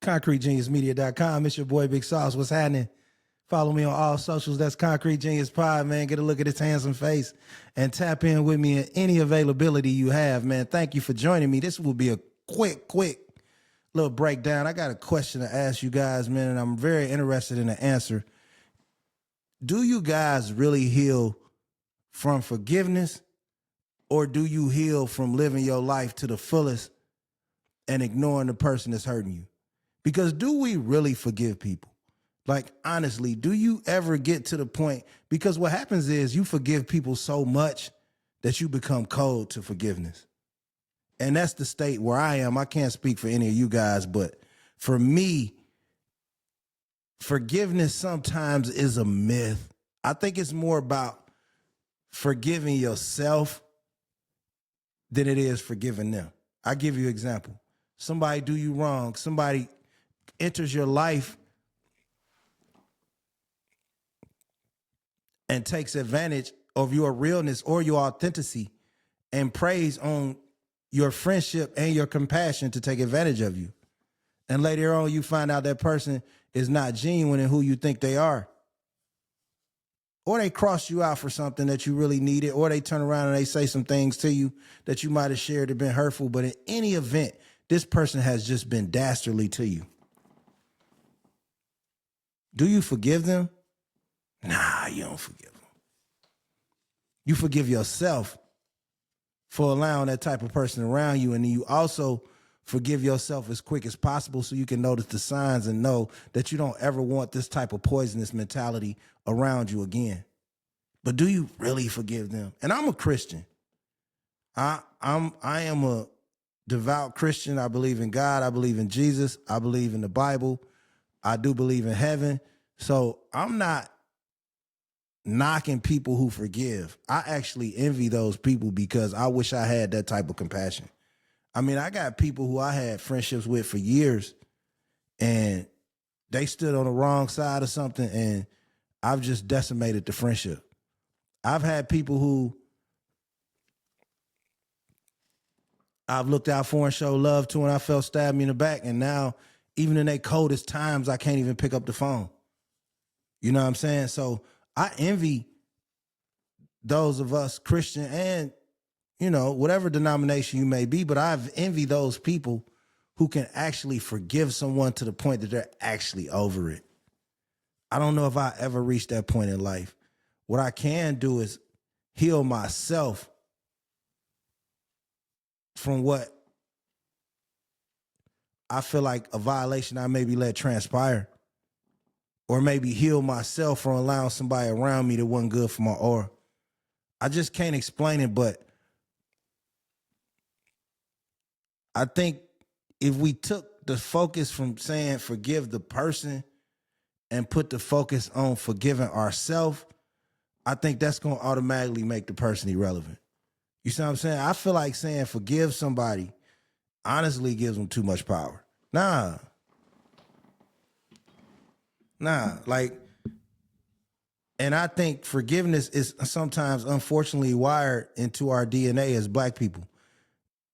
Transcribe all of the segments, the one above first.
ConcreteGeniusMedia.com. It's your boy Big Sauce. What's happening? Follow me on all socials. That's Concrete Genius Pod, man. Get a look at his handsome face and tap in with me in any availability you have, man. Thank you for joining me. This will be a quick little breakdown. I got a question to ask you guys, man, and I'm very interested in the answer. Do you guys really heal from forgiveness, or do you heal from living your life to the fullest and ignoring the person that's hurting you? Because do we really forgive people? Like, honestly, do you ever get to the point? Because what happens is you forgive people so much that you become cold to forgiveness. And that's the state where I am. I can't speak for any of you guys, but for me, forgiveness sometimes is a myth. I think it's more about forgiving yourself than it is forgiving them. I'll give you an example. Somebody do you wrong. Somebody enters your life and takes advantage of your realness or your authenticity and preys on your friendship and your compassion to take advantage of you. And later on, you find out that person is not genuine in who you think they are. Or they cross you out for something that you really needed, or they turn around and they say some things to you that you might have shared that been hurtful. But in any event, this person has just been dastardly to you. Do you forgive them? Nah, you don't forgive them. You forgive yourself for allowing that type of person around you, and then you also forgive yourself as quick as possible so you can notice the signs and know that you don't ever want this type of poisonous mentality around you again. But do you really forgive them? And I'm a Christian. I am a devout Christian. I believe in God. I believe in Jesus. I believe in the Bible. I do believe in heaven. So I'm not knocking people who forgive. I actually envy those people because I wish I had that type of compassion. I mean, I got people who I had friendships with for years and they stood on the wrong side of something and I've just decimated the friendship. I've had people who I've looked out for and showed love to and I felt stabbed me in the back, and now even in their coldest times, I can't even pick up the phone. You know what I'm saying? So I envy those of us Christian and, you know, whatever denomination you may be, but I've envied those people who can actually forgive someone to the point that they're actually over it. I don't know if I ever reached that point in life. What I can do is heal myself from what I feel like a violation I maybe let transpire, or maybe heal myself from allowing somebody around me that wasn't good for my aura. I just can't explain it, but I think if we took the focus from saying forgive the person and put the focus on forgiving ourselves, I think that's going to automatically make the person irrelevant. You see what I'm saying? I feel like saying forgive somebody honestly gives them too much power. Nah, like, and I think forgiveness is sometimes unfortunately wired into our DNA as Black people.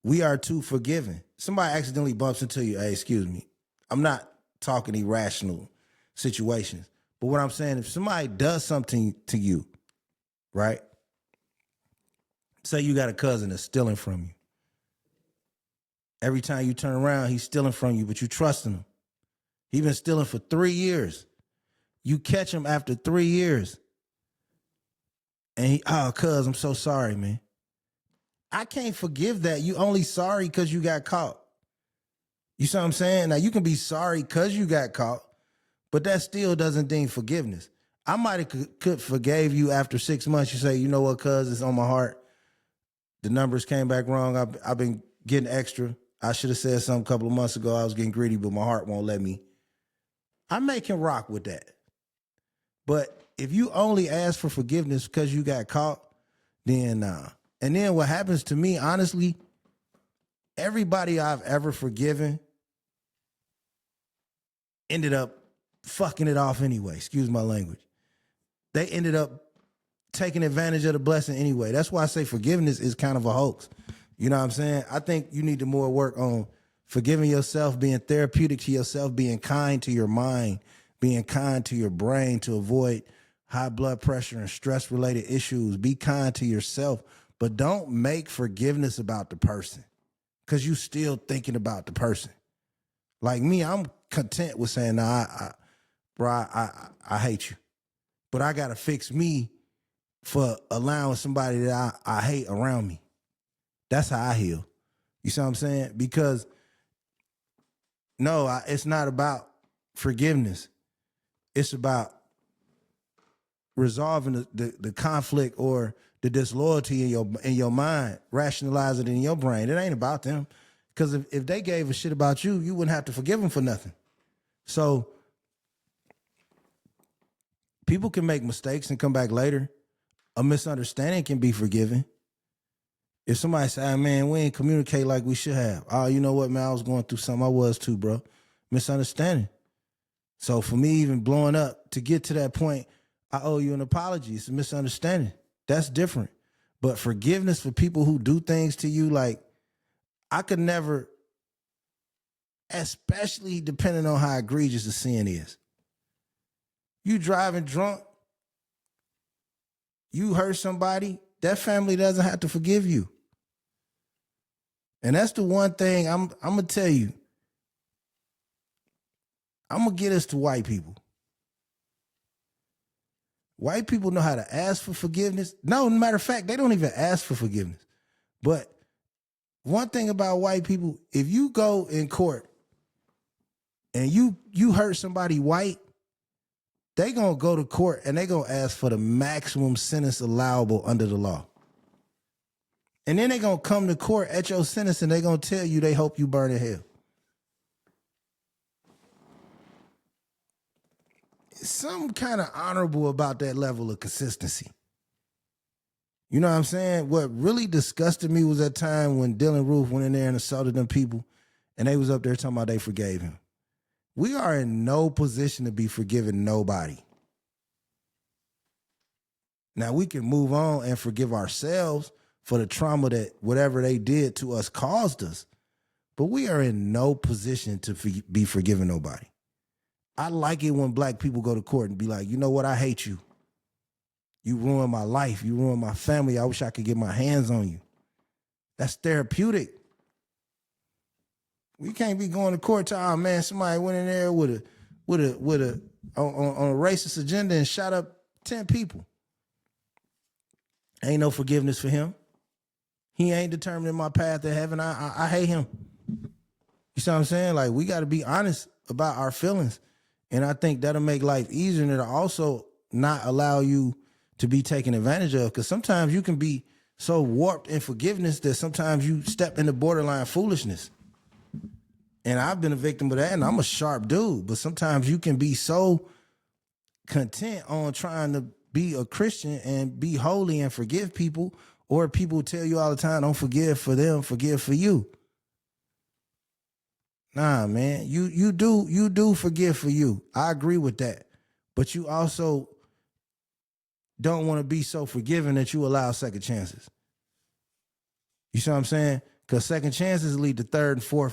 We are too forgiving. Somebody accidentally bumps into you. Hey, excuse me. I'm not talking irrational situations. But what I'm saying, if somebody does something to you, right? Say you got a cousin that's stealing from you. Every time you turn around, he's stealing from you, but you trusting him. He's been stealing for 3 years. You catch him after 3 years. And cuz, I'm so sorry, man. I can't forgive that. You only sorry because you got caught. You see what I'm saying? Now, you can be sorry because you got caught, but that still doesn't deem forgiveness. I might have could forgave you after 6 months. You say, you know what, cuz, it's on my heart. The numbers came back wrong. I've been getting extra. I should have said something a couple of months ago. I was getting greedy, but my heart won't let me. I make him rock with that. But if you only ask for forgiveness because you got caught, then nah. And then what happens to me, honestly, everybody I've ever forgiven ended up fucking it off anyway. Excuse my language. They ended up taking advantage of the blessing anyway. That's why I say forgiveness is kind of a hoax. You know what I'm saying? I think you need to more work on Forgiving yourself, being therapeutic to yourself, being kind to your mind, being kind to your brain to avoid high blood pressure and stress related issues. Be kind to yourself, but don't make forgiveness about the person because you still thinking about the person. Like me, I'm content with saying, nah, I hate you, but I got to fix me for allowing somebody that I hate around me. That's how I heal. You see what I'm saying? Because no, it's not about forgiveness. It's about resolving the conflict or the disloyalty in your mind, rationalize it in your brain. It ain't about them. Because if they gave a shit about you, you wouldn't have to forgive them for nothing. So people can make mistakes and come back later. A misunderstanding can be forgiven. If somebody say, man, we ain't communicate like we should have. Oh, you know what, man, I was going through something. I was too, bro. Misunderstanding. So for me, even blowing up to get to that point, I owe you an apology. It's a misunderstanding. That's different. But forgiveness for people who do things to you, like, I could never, especially depending on how egregious the sin is. You driving drunk, you hurt somebody, that family doesn't have to forgive you. And that's the one thing I'm going to tell you. I'm going to get us to white people. White people know how to ask for forgiveness. No, matter of fact, they don't even ask for forgiveness. But one thing about white people, if you go in court and you hurt somebody white, they going to go to court and they going to ask for the maximum sentence allowable under the law. And then they going to come to court at your sentence and they going to tell you they hope you burn in hell. Something kind of honorable about that level of consistency. You know what I'm saying? What really disgusted me was that time when Dylan Roof went in there and assaulted them people and they was up there talking about they forgave him. We are in no position to be forgiving nobody. Now we can move on and forgive ourselves for the trauma that whatever they did to us caused us. But we are in no position to be forgiving nobody. I like it when black people go to court and be like, you know what? I hate you. You ruined my life. You ruined my family. I wish I could get my hands on you. That's therapeutic. We can't be going to court to, oh man, somebody went in there with a on a racist agenda and shot up 10 people. Ain't no forgiveness for him. He ain't determining my path to heaven. I hate him. You see what I'm saying? Like, we got to be honest about our feelings. And I think that'll make life easier, and it'll also not allow you to be taken advantage of. Because sometimes you can be so warped in forgiveness that sometimes you step into borderline foolishness. And I've been a victim of that, and I'm a sharp dude. But sometimes you can be so content on trying to be a Christian and be holy and forgive people, or people tell you all the time, don't forgive for them, forgive for you. Nah, man, you do forgive for you. I agree with that. But you also don't want to be so forgiving that you allow second chances. You see what I'm saying? Because second chances lead to third and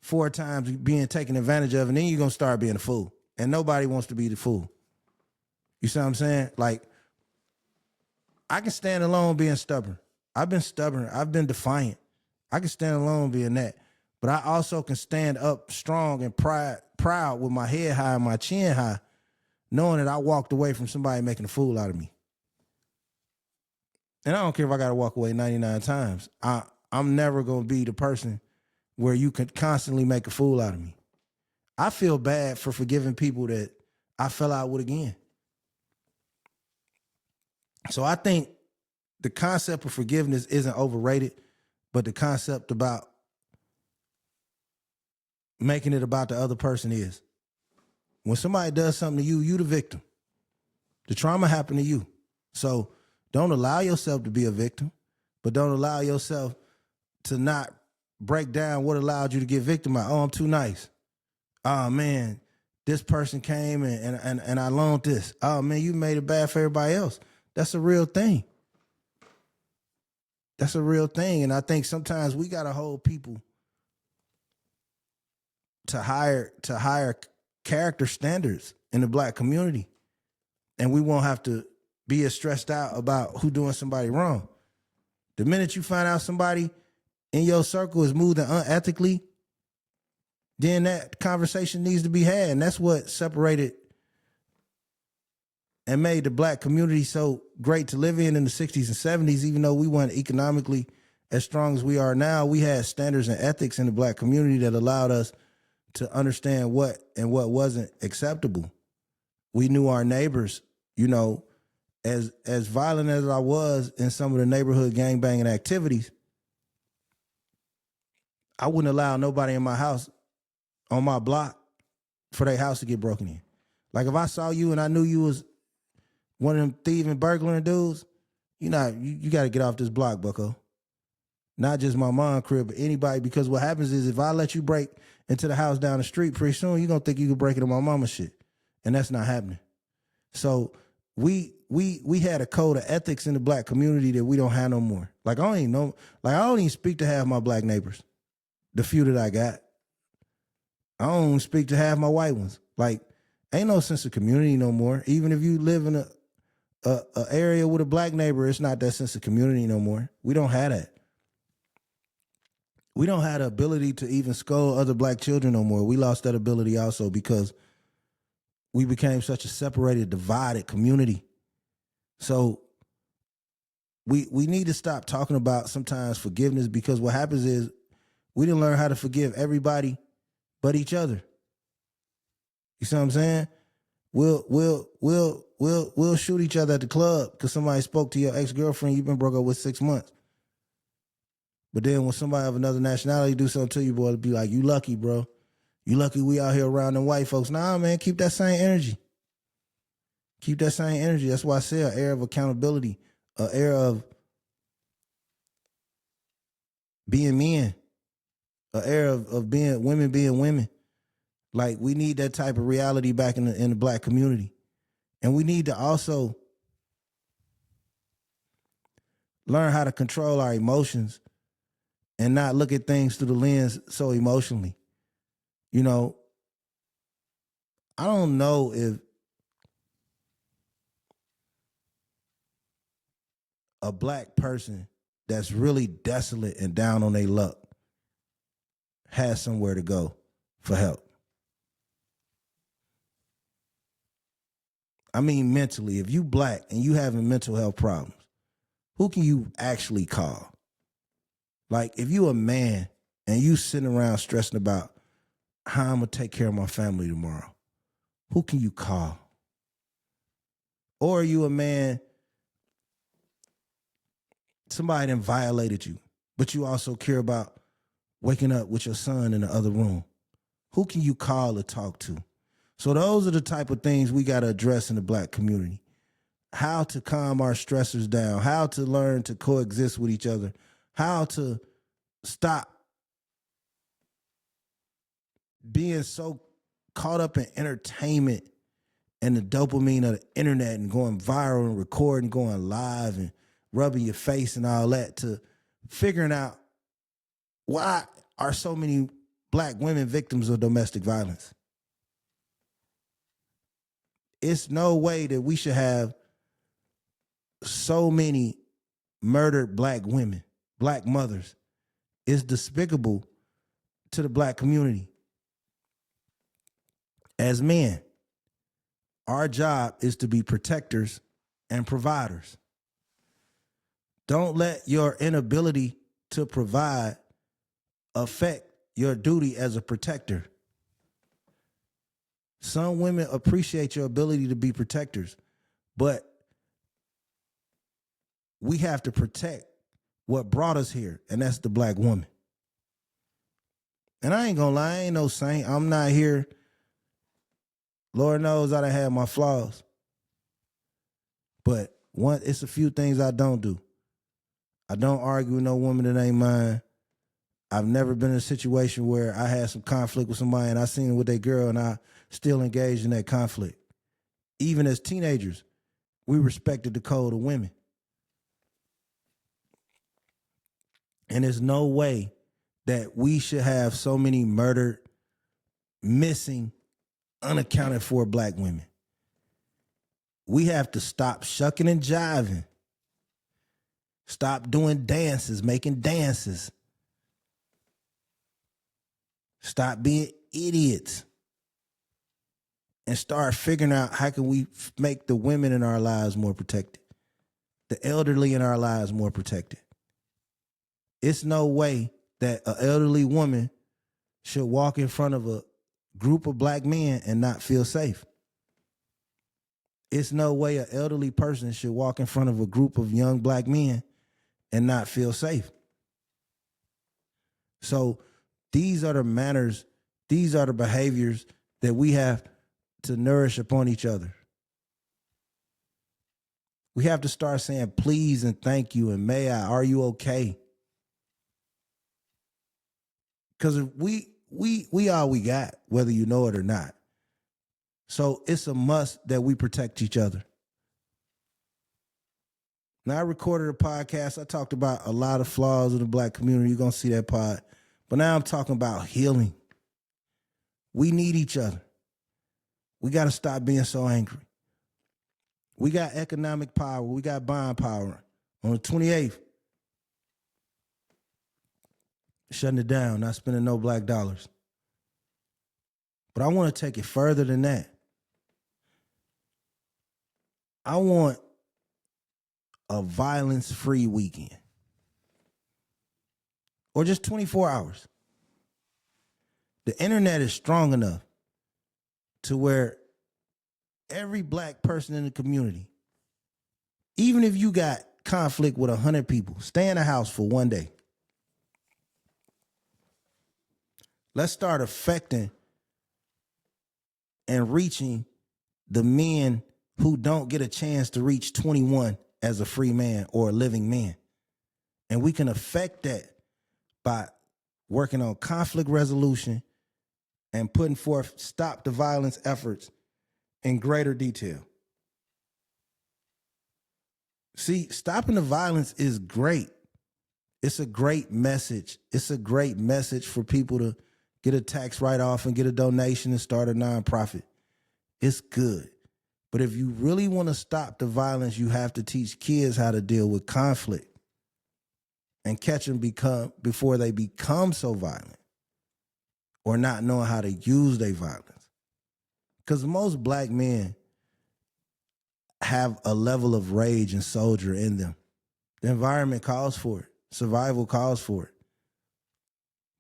four times being taken advantage of, and then you're going to start being a fool. And nobody wants to be the fool. You see what I'm saying? Like, I can stand alone being stubborn. I've been stubborn. I've been defiant. I can stand alone being that. But I also can stand up strong and proud with my head high and my chin high, knowing that I walked away from somebody making a fool out of me. And I don't care if I got to walk away 99 times. I'm never going to be the person where you can constantly make a fool out of me. I feel bad for forgiving people that I fell out with again. So I think the concept of forgiveness isn't overrated, but the concept about making it about the other person is. When somebody does something to you, you the victim. The trauma happened to you. So don't allow yourself to be a victim, but don't allow yourself to not break down what allowed you to get victimized. Oh, I'm too nice. Oh, man, this person came and I loaned this. Oh, man, you made it bad for everybody else. That's a real thing. That's a real thing. And I think sometimes we got to hold people higher character standards in the black community, and we won't have to be as stressed out about who doing somebody wrong. The minute you find out somebody in your circle is moving unethically, then that conversation needs to be had. And that's what separated and made the black community so great to live in the 60s and 70s. Even though we weren't economically as strong as we are now, we had standards and ethics in the black community that allowed us to understand what and what wasn't acceptable. We knew our neighbors, you know, as violent as I was in some of the neighborhood gangbanging activities, I wouldn't allow nobody in my house, on my block, for their house to get broken in. Like if I saw you and I knew you was one of them thieving, burglaring dudes, you got to get off this block, bucko. Not just my mom crib, but anybody, because what happens is if I let you break into the house down the street, pretty soon you're going to think you can break into my mama's shit. And that's not happening. So we had a code of ethics in the black community that we don't have no more. Like I don't even speak to half my black neighbors, the few that I got. I don't even speak to half my white ones. Like ain't no sense of community no more. Even if you live in a area with a black neighbor, it's not that sense of community no more. We don't have that. We don't have the ability to even scold other black children no more. We lost that ability also because we became such a separated, divided community. So we need to stop talking about sometimes forgiveness, because what happens is we didn't learn how to forgive everybody but each other. You see what I'm saying? We'll shoot each other at the club because somebody spoke to your ex-girlfriend you've been broke up with 6 months. But then when somebody of another nationality do something to you, boy, it'll be like, you lucky, bro. You lucky we out here around them white folks. Nah, man, keep that same energy. Keep that same energy. That's why I say an air of accountability, an air of being men, an air of being women. Like we need that type of reality back in the black community. And we need to also learn how to control our emotions and not look at things through the lens so emotionally. You know, I don't know if a black person that's really desolate and down on their luck has somewhere to go for help. I mean, mentally, if you black and you having mental health problems, who can you actually call? Like, if you a man and you sitting around stressing about how I'm going to take care of my family tomorrow, who can you call? Or are you a man, somebody done violated you, but you also care about waking up with your son in the other room? Who can you call or talk to? So those are the type of things we got to address in the black community. How to calm our stressors down, how to learn to coexist with each other, how to stop being so caught up in entertainment and the dopamine of the internet and going viral and recording, going live and rubbing your face and all that, to figuring out why are so many black women victims of domestic violence. It's no way that we should have so many murdered black women, black mothers. It's despicable to the black community. As men, our job is to be protectors and providers. Don't let your inability to provide affect your duty as a protector. Some women appreciate your ability to be protectors, but we have to protect what brought us here, and that's the black woman. And I ain't gonna lie, I ain't no saint. I'm not here. Lord knows I done had my flaws. But it's a few things I don't do. I don't argue with no woman that ain't mine. I've never been in a situation where I had some conflict with somebody and I seen it with that girl and I still engaged in that conflict. Even as teenagers, we respected the code of women. And there's no way that we should have so many murdered missing, unaccounted for black women. We have to stop shucking and jiving. Stop doing dances, making dances. Stop being idiots. And start figuring out how can we make the women in our lives more protected. The elderly in our lives more protected. It's no way that an elderly woman should walk in front of a group of black men and not feel safe. It's no way an elderly person should walk in front of a group of young black men and not feel safe. So these are the manners, these are the behaviors that we have to nourish upon each other. We have to start saying please and thank you and may I, are you okay? Because we all we got, whether you know it or not. So it's a must that we protect each other. Now, I recorded a podcast. I talked about a lot of flaws of the black community. You're going to see that pod. But now I'm talking about healing. We need each other. We got to stop being so angry. We got economic power. We got buying power. On the 28th, shutting it down, not spending no black dollars. But I want to take it further than that. I want a violence-free weekend. Or just 24 hours. The internet is strong enough to where every black person in the community, even if you got conflict with 100 people, stay in the house for one day. Let's start affecting and reaching the men who don't get a chance to reach 21 as a free man or a living man. And we can affect that by working on conflict resolution and putting forth stop the violence efforts in greater detail. See, stopping the violence is great. It's a great message. It's a great message for people to get a tax write-off and get a donation and start a nonprofit. It's good. But if you really want to stop the violence, you have to teach kids how to deal with conflict and catch them before they become so violent or not knowing how to use their violence. Because most black men have a level of rage and soldier in them. The environment calls for it. Survival calls for it.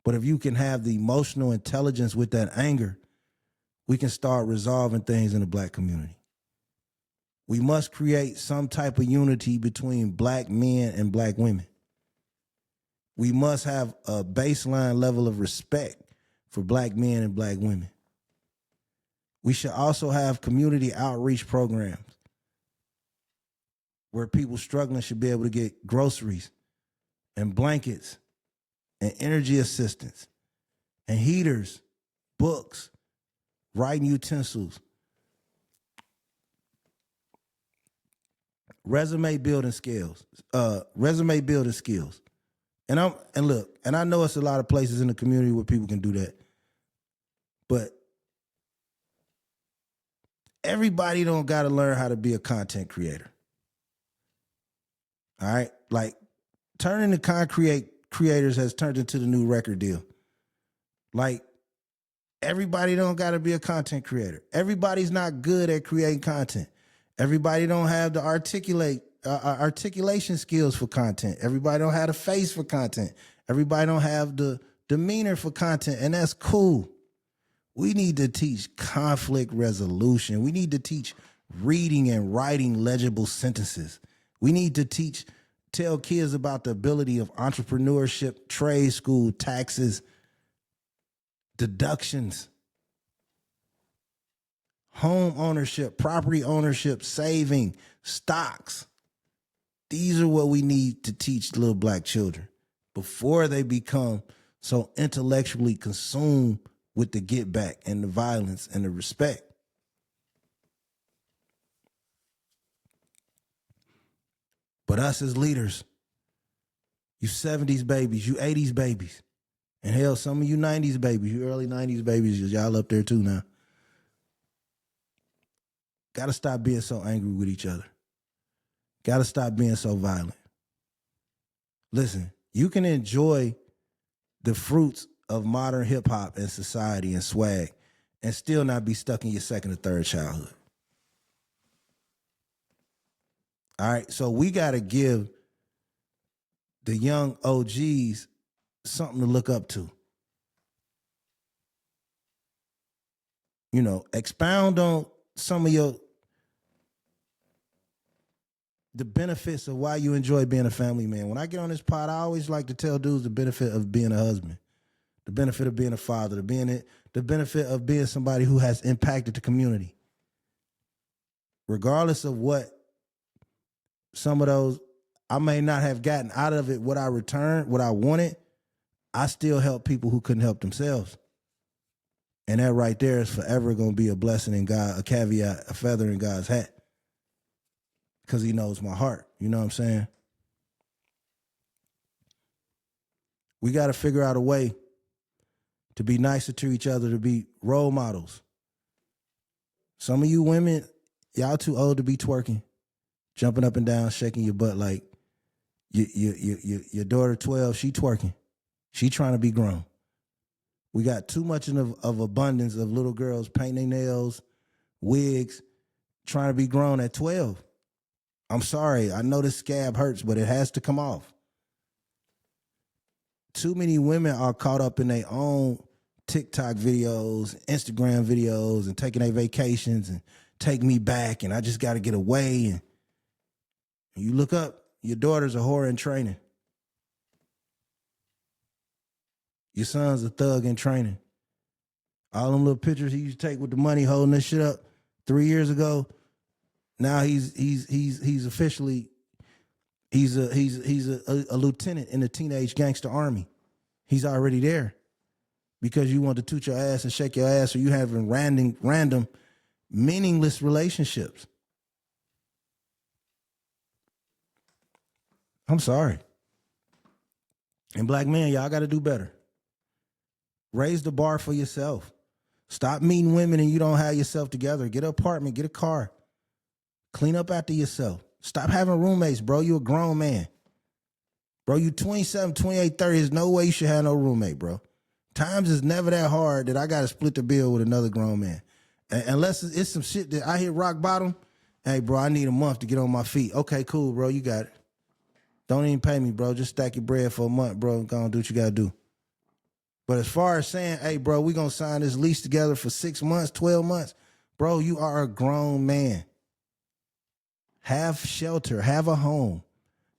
But if you can have the emotional intelligence with that anger, we can start resolving things in the black community. We must create some type of unity between black men and black women. We must have a baseline level of respect for black men and black women. We should also have community outreach programs where people struggling should be able to get groceries and blankets and energy assistance and heaters, books, writing utensils, resume building skills. And look, I know it's a lot of places in the community where people can do that. But everybody don't got to learn how to be a content creator. All right? Like, turning to content creators has turned into the new record deal. Like, everybody don't got to be a content creator. Everybody's not good at creating content. Everybody don't have the articulation skills for content. Everybody don't have the face for content. Everybody don't have the demeanor for content, and that's cool. We need to teach conflict resolution. We need to teach reading and writing legible sentences. We need to tell kids about the ability of entrepreneurship, trade school, taxes, deductions, home ownership, property ownership, saving, stocks. These are what we need to teach little black children before they become so intellectually consumed with the get back and the violence and the respect. But us as leaders, you 70s babies, you 80s babies, And hell, some of you 90s babies, you early 90s babies, y'all up there too now. Got to stop being so angry with each other. Got to stop being so violent. Listen, you can enjoy the fruits of modern hip hop and society and swag and still not be stuck in your second or third childhood. All right, so we got to give the young OGs something to look up to. You know, expound on some of the benefits of why you enjoy being a family man. When I get on this pod, I always like to tell dudes the benefit of being a husband, the benefit of being a father, the benefit of being somebody who has impacted the community. Regardless of what some of those, I may not have gotten out of it what I returned, what I wanted, I still help people who couldn't help themselves. And that right there is forever going to be a blessing in God, a caveat, a feather in God's hat. Because he knows my heart. You know what I'm saying? We got to figure out a way to be nicer to each other, to be role models. Some of you women, y'all too old to be twerking, jumping up and down, shaking your butt like your daughter 12, she twerking. She trying to be grown. We got too much of abundance of little girls painting their nails, wigs, trying to be grown at 12. I'm sorry. I know this scab hurts, but it has to come off. Too many women are caught up in their own TikTok videos, Instagram videos, and taking their vacations and take me back, and I just got to get away. And you look up, your daughter's a whore in training. Your son's a thug in training. All them little pictures he used to take with the money holding this shit up 3 years ago. Now he's officially he's a lieutenant in the teenage gangster army. He's already there because you want to toot your ass and shake your ass, or you having random meaningless relationships. I'm sorry. And black men, y'all got to do better. Raise the bar for yourself. Stop meeting women and you don't have yourself together. Get an apartment, get a car. Clean up after yourself. Stop having roommates, bro. You a grown man. Bro, you 27, 28, 30. There's no way you should have no roommate, bro. Times is never that hard that I got to split the bill with another grown man. Unless it's some shit that I hit rock bottom. Hey, bro, I need a month to get on my feet. Okay, cool, bro. You got it. Don't even pay me, bro. Just stack your bread for a month, bro. Go on, do what you got to do. But as far as saying, hey, bro, we going to sign this lease together for 6 months, 12 months. Bro, you are a grown man. Have shelter, have a home,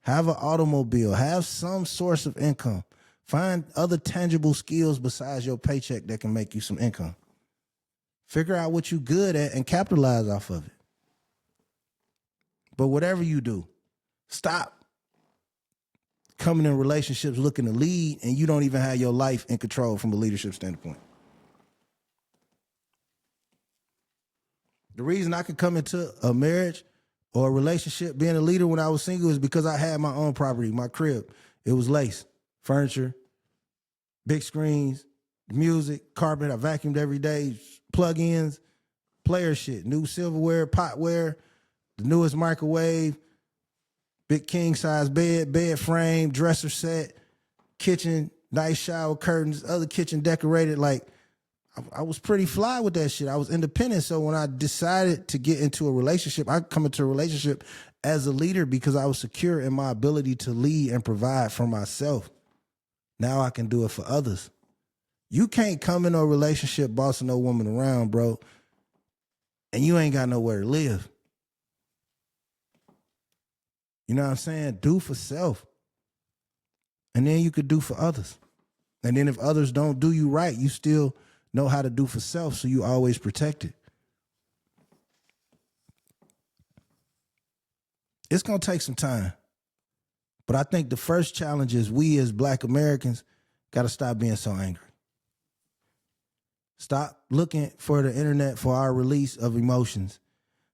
have an automobile, have some source of income. Find other tangible skills besides your paycheck that can make you some income. Figure out what you're good at and capitalize off of it. But whatever you do, stop coming in relationships looking to lead and you don't even have your life in control from a leadership standpoint. The reason I could come into a marriage or a relationship being a leader when I was single is because I had my own property, my crib. It was lace, furniture, big screens, music, carpet. I vacuumed every day, plug-ins, player shit, new silverware, potware, the newest microwave, big king-size bed frame, dresser set, kitchen, nice shower curtains, other kitchen decorated. Like, I was pretty fly with that shit. I was independent. So when I decided to get into a relationship, I come into a relationship as a leader because I was secure in my ability to lead and provide for myself. Now I can do it for others. You can't come in a relationship bossing no woman around, bro, and you ain't got nowhere to live. You know what I'm saying? Do for self. And then you could do for others. And then if others don't do you right, you still know how to do for self, so you always protect it. It's going to take some time. But I think the first challenge is we as Black Americans got to stop being so angry. Stop looking for the internet for our release of emotions.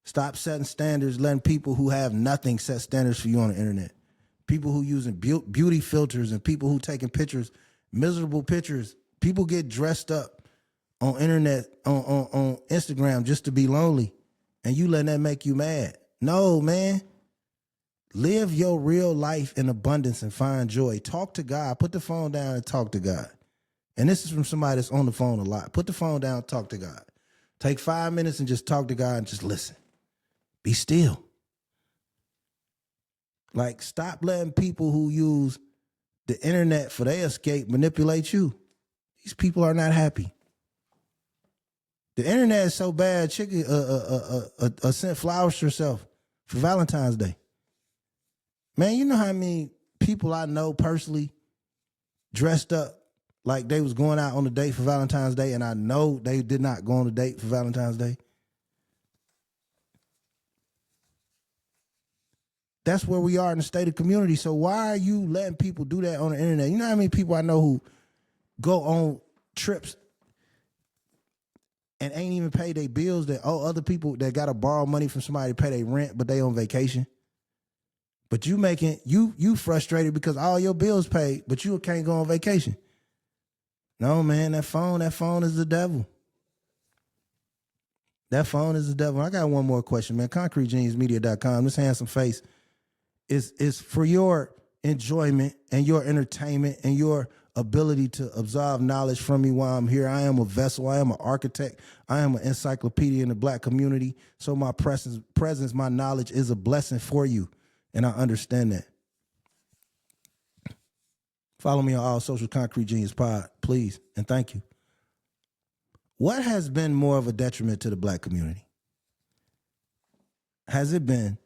Stop setting standards, letting people who have nothing set standards for you on the internet. People who using beauty filters and people who taking pictures miserable pictures. People get dressed up on internet, on Instagram just to be lonely. And you letting that make you mad. No, man. Live your real life in abundance and find joy. Talk to God. Put the phone down and talk to God. And this is from somebody that's on the phone a lot. Put the phone down and talk to God. Take 5 minutes and just talk to God and just listen. Be still. Like, stop letting people who use the internet for their escape manipulate you. These people are not happy. The internet is so bad, chick sent flowers to herself for Valentine's Day. Man, you know how many people I know personally dressed up like they was going out on a date for Valentine's Day, and I know they did not go on a date for Valentine's Day? That's where we are in the state of community. So why are you letting people do that on the internet? You know how many people I know who go on trips and ain't even pay their bills, that other people that got to borrow money from somebody to pay their rent, but they on vacation? But you frustrated because all your bills paid, but you can't go on vacation. No, man, that phone is the devil. That phone is the devil. I got one more question, man. ConcreteGeniusMedia.com. This handsome face is for your enjoyment and your entertainment and your ability to absorb knowledge from me while I'm here. I am a vessel. I am an architect. I am an encyclopedia in the Black community. So my presence, my knowledge is a blessing for you. And I understand that. Follow me on all social, Concrete Genius Pod, please. And thank you. What has been more of a detriment to the Black community? Has it been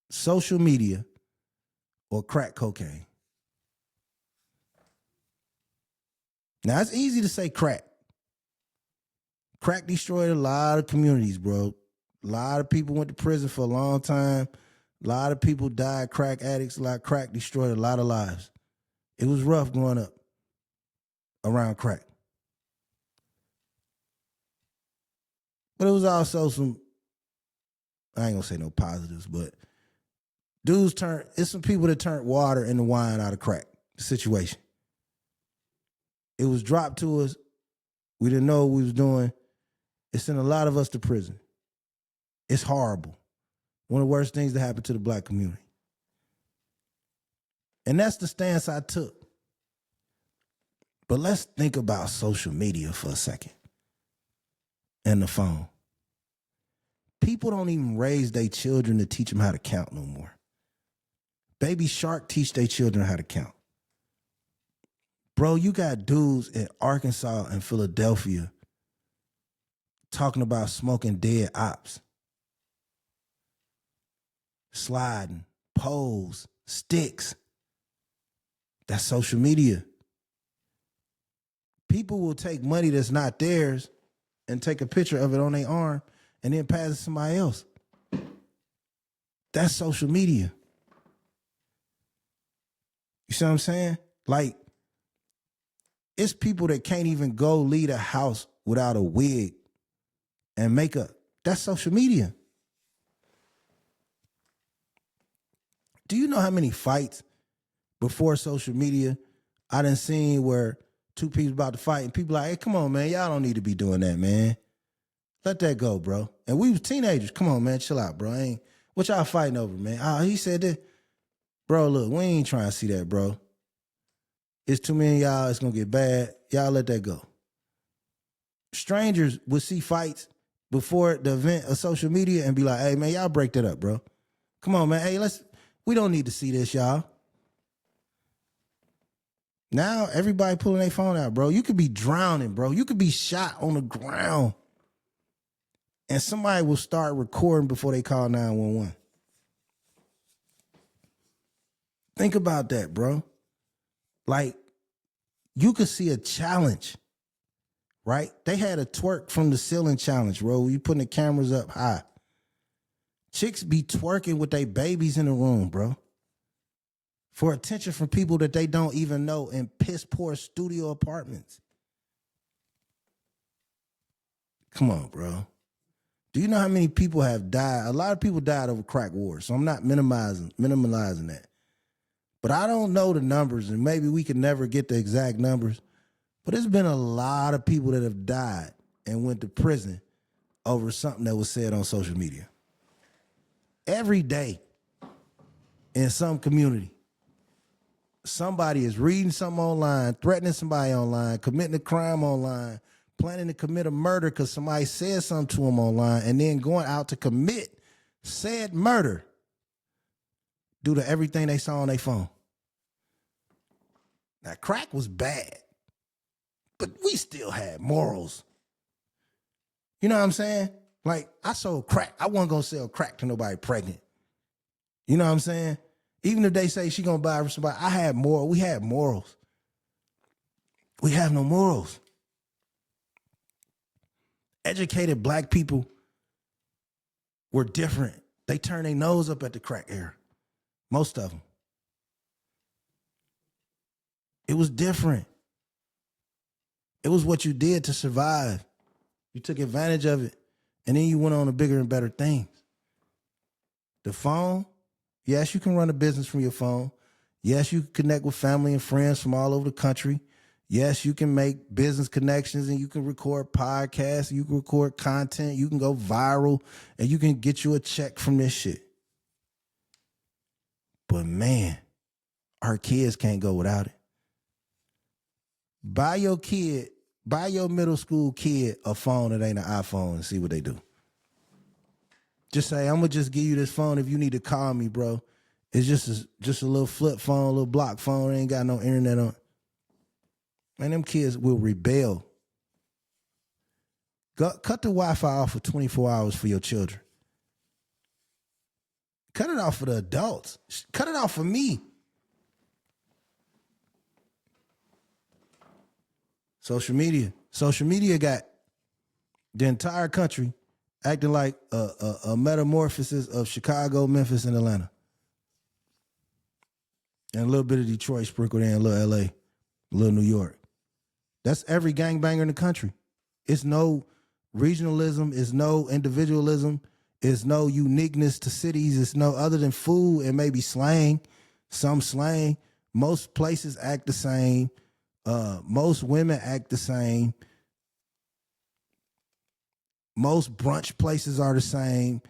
social media or crack cocaine? Now, it's easy to say crack. Crack destroyed a lot of communities, bro. A lot of people went to prison for a long time. A lot of people died, crack addicts. A lot of crack destroyed a lot of lives. It was rough growing up around crack. But it was also some, I ain't gonna say no positives, but it's some people that turned water into wine out of crack situation. It was dropped to us. We didn't know what we was doing. It sent a lot of us to prison. It's horrible. One of the worst things that happened to the Black community. And that's the stance I took. But let's think about social media for a second and the phone. People don't even raise their children to teach them how to count no more. Baby Shark teach their children how to count. Bro, you got dudes in Arkansas and Philadelphia talking about smoking dead ops, sliding, poles, sticks. That's social media. People will take money that's not theirs and take a picture of it on their arm and then pass it to somebody else. That's social media. You see what I'm saying? Like, it's people that can't even go leave a house without a wig and makeup. That's social media. Do you know how many fights before social media I done seen where two people about to fight and people like, hey, come on, man, y'all don't need to be doing that, man. Let that go, bro. And we was teenagers. Come on, man, chill out, bro. What y'all fighting over, man? He said that. Bro, look, we ain't trying to see that, bro. It's too many of y'all. It's going to get bad. Y'all let that go. Strangers would see fights before the event of social media and be like, hey, man, y'all break that up, bro. Come on, man. Hey, we don't need to see this, y'all. Now, everybody pulling their phone out, bro. You could be drowning, bro. You could be shot on the ground. And somebody will start recording before they call 911. Think about that, bro. Like, you could see a challenge, right? They had a twerk from the ceiling challenge, bro. You putting the cameras up high. Chicks be twerking with their babies in the room, bro. For attention from people that they don't even know in piss poor studio apartments. Come on, bro. Do you know how many people have died? A lot of people died over crack wars, so I'm not minimizing that. But I don't know the numbers, and maybe we can never get the exact numbers. But there's been a lot of people that have died and went to prison over something that was said on social media. Every day in some community, somebody is reading something online, threatening somebody online, committing a crime online, planning to commit a murder because somebody said something to them online, and then going out to commit said murder due to everything they saw on their phone. Now, crack was bad, but we still had morals. You know what I'm saying? Like, I sold crack. I wasn't going to sell crack to nobody pregnant. You know what I'm saying? Even if they say she going to buy it from somebody, I had moral. We had morals. We have no morals. Educated black people were different. They turned their nose up at the crack era. Most of them. It was different. It was what you did to survive. You took advantage of it, and then you went on to bigger and better things. The phone, yes, you can run a business from your phone. Yes, you can connect with family and friends from all over the country. Yes, you can make business connections, and you can record podcasts, you can record content, you can go viral, and you can get you a check from this shit. But man, our kids can't go without it. Buy your middle school kid a phone that ain't an iPhone and see what they do. Just say, I'm gonna just give you this phone if you need to call me, bro. It's just a little flip phone, a little block phone. It ain't got no internet on it. Man, them kids will rebel. Cut the Wi-Fi off for 24 hours for your children. Cut it off for the adults. Cut it off for me. Social media got the entire country acting like a metamorphosis of Chicago, Memphis, and Atlanta. And a little bit of Detroit sprinkled in, a little LA, a little New York. That's every gangbanger in the country. It's no regionalism, it's no individualism, it's no uniqueness to cities, it's no other than food and maybe slang, some slang. Most places act the same. Most women act the same. Most brunch places are the same.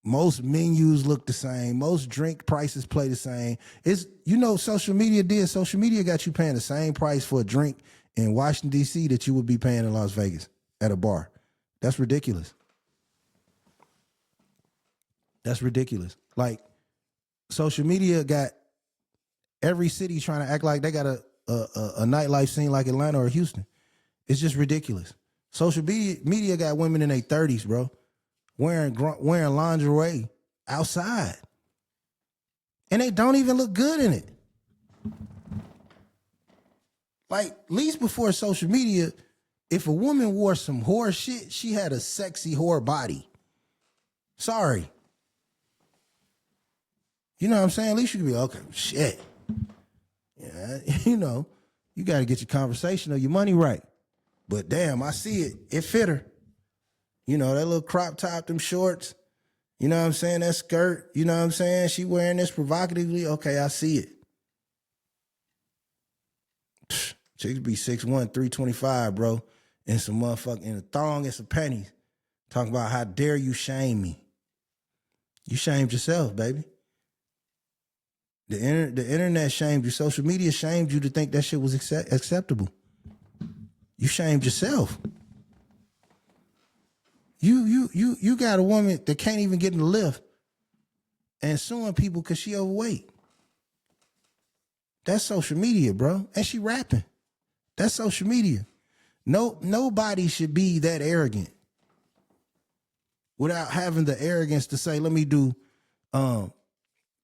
Most menus look the same. Most drink prices play the same. It's, social media did. Social media got you paying the same price for a drink in Washington, D.C. that you would be paying in Las Vegas at a bar. That's ridiculous. That's ridiculous. Like, social media got every city trying to act like they got a nightlife scene like Atlanta or Houston. It's just ridiculous. Social media got women in their 30s, bro, wearing lingerie outside. And they don't even look good in it. Like, at least before social media, if a woman wore some whore shit, she had a sexy whore body. Sorry. You know what I'm saying? At least you could be, okay, shit. Yeah, you got to get your conversation or your money right. But damn, I see it. It fit her. That little crop top, them shorts. You know what I'm saying? That skirt. You know what I'm saying? She wearing this provocatively. Okay, I see it. Chicks be 6'1", 325, bro. And some motherfucking in a thong and some panties. Talking about how dare you shame me. You shamed yourself, baby. The internet shamed you. Social media shamed you to think that shit was acceptable. You shamed yourself. You got a woman that can't even get in the lift and suing people because she overweight. That's social media, bro. And she rapping. That's social media. Nobody should be that arrogant without having the arrogance to say, let me do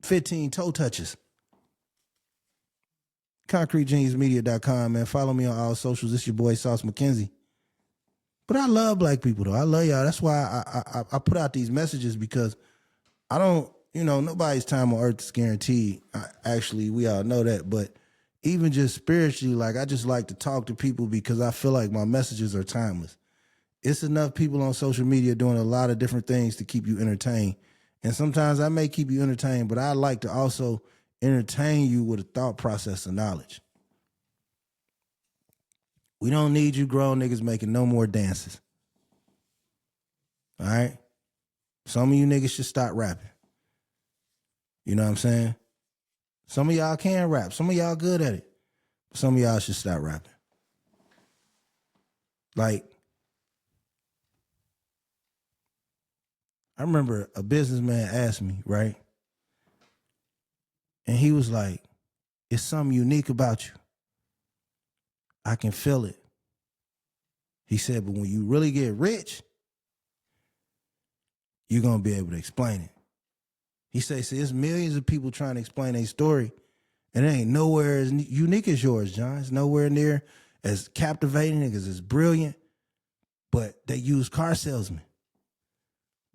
15 toe touches. ConcreteGeniusMedia.com, man. Follow me on all socials. It's your boy, Sauce McKenzie. But I love black people, though. I love y'all. That's why I put out these messages, because I don't, nobody's time on earth is guaranteed. Actually, we all know that. But even just spiritually, like, I just like to talk to people because I feel like my messages are timeless. It's enough people on social media doing a lot of different things to keep you entertained. And sometimes I may keep you entertained, but I like to also entertain you with a thought process of knowledge. We don't need you grown niggas making no more dances. All right? Some of you niggas should stop rapping. You know what I'm saying? Some of y'all can rap. Some of y'all good at it. Some of y'all should stop rapping. Like, I remember a businessman asked me, right? And he was like, it's something unique about you. I can feel it. He said, but when you really get rich, you're going to be able to explain it. He said, see, there's millions of people trying to explain a story, and it ain't nowhere as unique as yours, John. It's nowhere near as captivating, as it's brilliant, but they use car salesmen.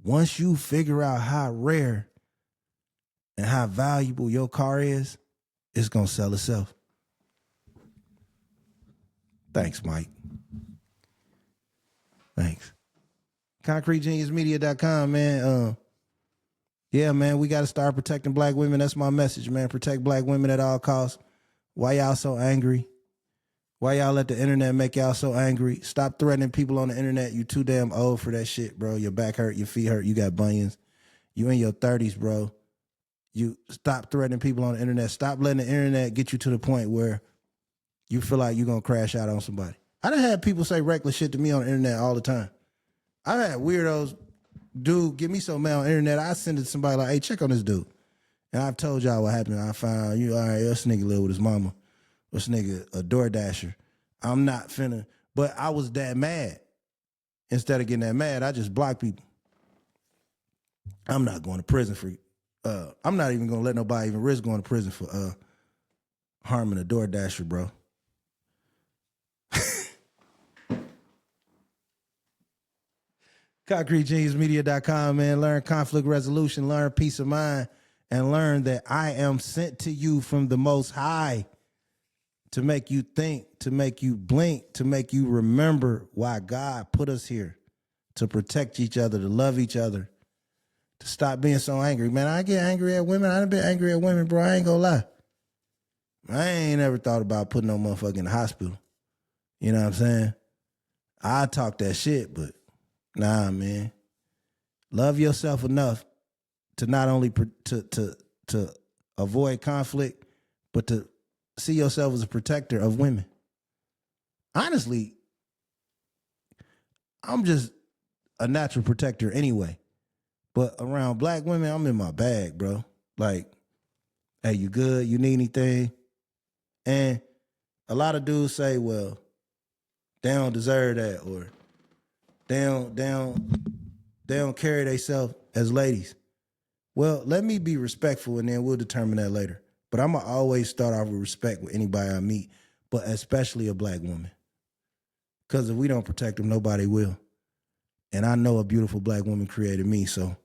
Once you figure out how rare and how valuable your car is, it's going to sell itself. Thanks, Mike. Thanks. ConcreteGeniusMedia.com, man. Yeah, man, we got to start protecting black women. That's my message, man. Protect black women at all costs. Why y'all so angry? Why y'all let the internet make y'all so angry? Stop threatening people on the internet. You too damn old for that shit, bro. Your back hurt, your feet hurt, you got bunions. You in your 30s, bro. You stop threatening people on the internet. Stop letting the internet get you to the point where you feel like you're going to crash out on somebody. I done had people say reckless shit to me on the internet all the time. I've had weirdos, dude, give me some mail on the internet. I send it to somebody like, hey, check on this dude. And I've told y'all what happened. I found out, all right, this nigga live with his mama. This nigga a DoorDasher. I'm not finna, but I was that mad. Instead of getting that mad, I just block people. I'm not going to prison for, I'm not even gonna let nobody even risk going to prison for harming a DoorDasher, bro. ConcreteGeniusMedia.com, man. Learn conflict resolution, learn peace of mind, and learn that I am sent to you from the Most High to make you think, to make you blink, to make you remember why God put us here, to protect each other, to love each other, to stop being so angry. Man, I get angry at women. I done been angry at women, bro. I ain't gonna lie. I ain't never thought about putting no motherfucker in the hospital. You know what I'm saying? I talk that shit, but nah, man. Love yourself enough to not only to avoid conflict, but to see yourself as a protector of women. Honestly, I'm just a natural protector anyway. But around black women, I'm in my bag, bro. Like, hey, you good? You need anything? And a lot of dudes say, well, they don't deserve that, or they don't carry themselves as ladies. Well, let me be respectful, and then we'll determine that later. But I'm going to always start off with respect with anybody I meet, but especially a black woman. Because if we don't protect them, nobody will. And I know a beautiful black woman created me, so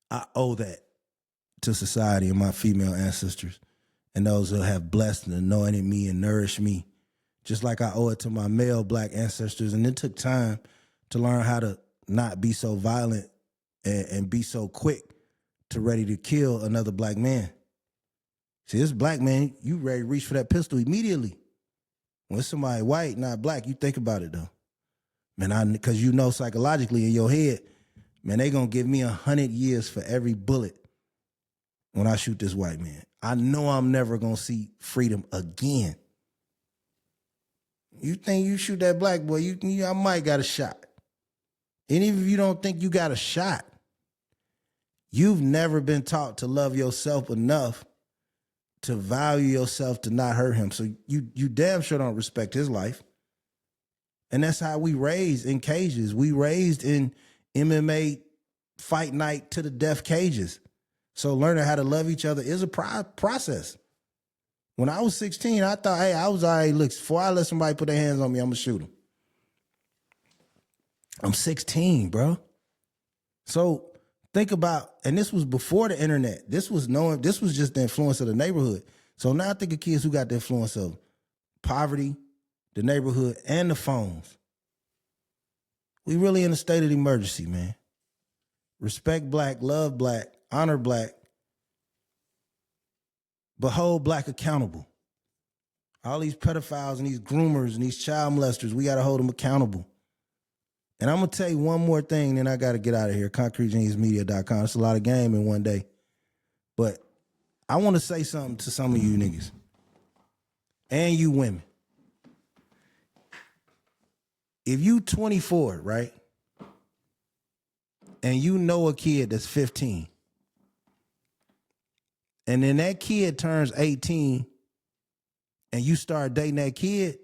I owe that to society and my female ancestors and those who have blessed and anointed me and nourished me, just like I owe it to my male black ancestors. And it took time to learn how to not be so violent and be so quick to ready to kill another black man. See, this black man, you ready to reach for that pistol immediately. When it's somebody white, not black, you think about it though. Man, because you know psychologically in your head, man, they gonna give me 100 years for every bullet when I shoot this white man. I know I'm never gonna see freedom again. You think you shoot that black boy, I might got a shot. And even if you don't think you got a shot, you've never been taught to love yourself enough to value yourself to not hurt him. So you damn sure don't respect his life. And that's how we raised in cages. We raised in MMA fight night to the death cages. So learning how to love each other is a process. When I was 16, I thought, hey, I was all right, look, before I let somebody put their hands on me, I'm going to shoot them. I'm 16, bro. So think about, and this was before the internet. This was just the influence of the neighborhood. So now think of kids who got the influence of poverty, the neighborhood, and the phones. We really in a state of emergency, man. Respect black, love black. honor black, but hold black accountable. All these pedophiles and these groomers and these child molesters, we got to hold them accountable. And I'm going to tell you one more thing, then I got to get out of here. ConcreteGeniusMedia.com. It's a lot of game in one day. But I want to say something to some of you niggas and you women. If you 24, right, and you know a kid that's 15, and then that kid turns 18 and you start dating that kid,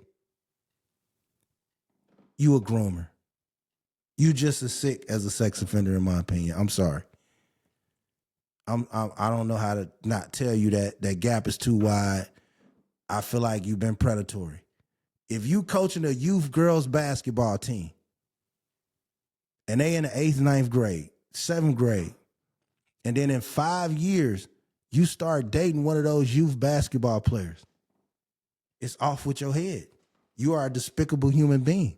you a groomer. You just as sick as a sex offender, in my opinion. I'm sorry. I don't know how to not tell you that that gap is too wide. I feel like you've been predatory. If you coaching a youth girls basketball team and they in the 8th, 9th grade, 7th grade, and then in 5 years, you start dating one of those youth basketball players, it's off with your head. You are a despicable human being.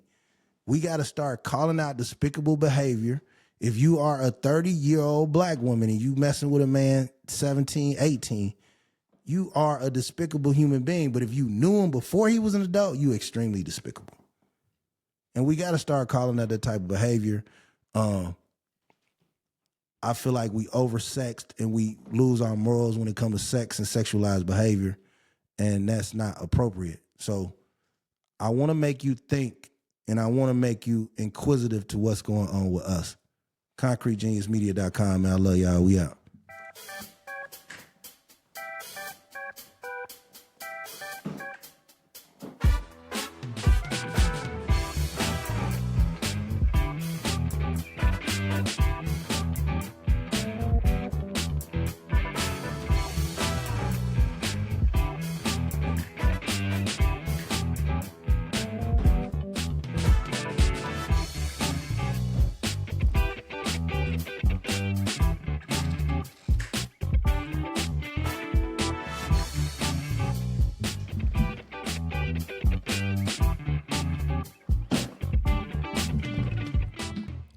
We got to start calling out despicable behavior. If you are a 30-year-old black woman and you messing with a man 17, 18, you are a despicable human being. But if you knew him before he was an adult, you extremely despicable. And we got to start calling that type of behavior. I feel like we oversexed and we lose our morals when it comes to sex and sexualized behavior, and that's not appropriate. So I want to make you think, and I want to make you inquisitive to what's going on with us. ConcreteGeniusMedia.com, man. I love y'all. We out.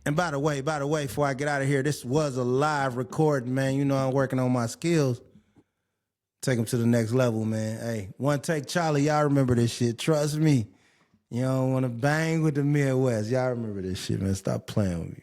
And by the way, before I get out of here, this was a live recording, man. You know I'm working on my skills. Take them to the next level, man. Hey, One Take Charlie, y'all remember this shit. Trust me. You don't want to bang with the Midwest. Y'all remember this shit, man. Stop playing with me.